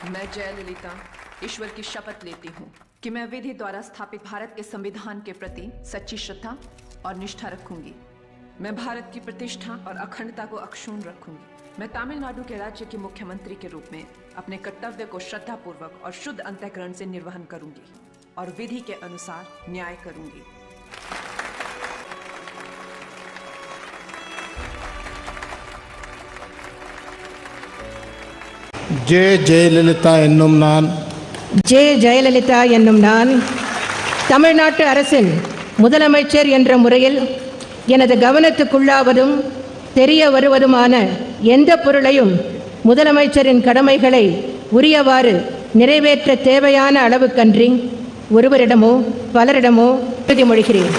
मैं जयललिता ईश्वर की शपथ लेती हूँ कि मैं विधि द्वारा स्थापित भारत के संविधान के प्रति सच्ची श्रद्धा और निष्ठा रखूंगी। मैं भारत की प्रतिष्ठा और अखंडता को अक्षुण्ण रखूंगी। मैं तमिलनाडु के राज्य के मुख्यमंत्री के रूप में अपने कर्तव्य को श्रद्धापूर्वक और शुद्ध अंतःकरण से निर्वहन करूंगी और विधि के अनुसार न्याय करूंगी। ஜெயலலிதா என்னும் நான் தமிழ்நாட்டு அரசின் முதலமைச்சர் என்ற முறையில் எனது கவனத்துக்குள்ளாவதும் தெரிய வருவதுமான எந்த பொருளையும் முதலமைச்சரின் கடமைகளை உரியவாறு நிறைவேற்ற தேவையான அளவுக்கன்றி ஒருவரிடமோ பலரிடமோ உறுதிமொழிகிறேன்.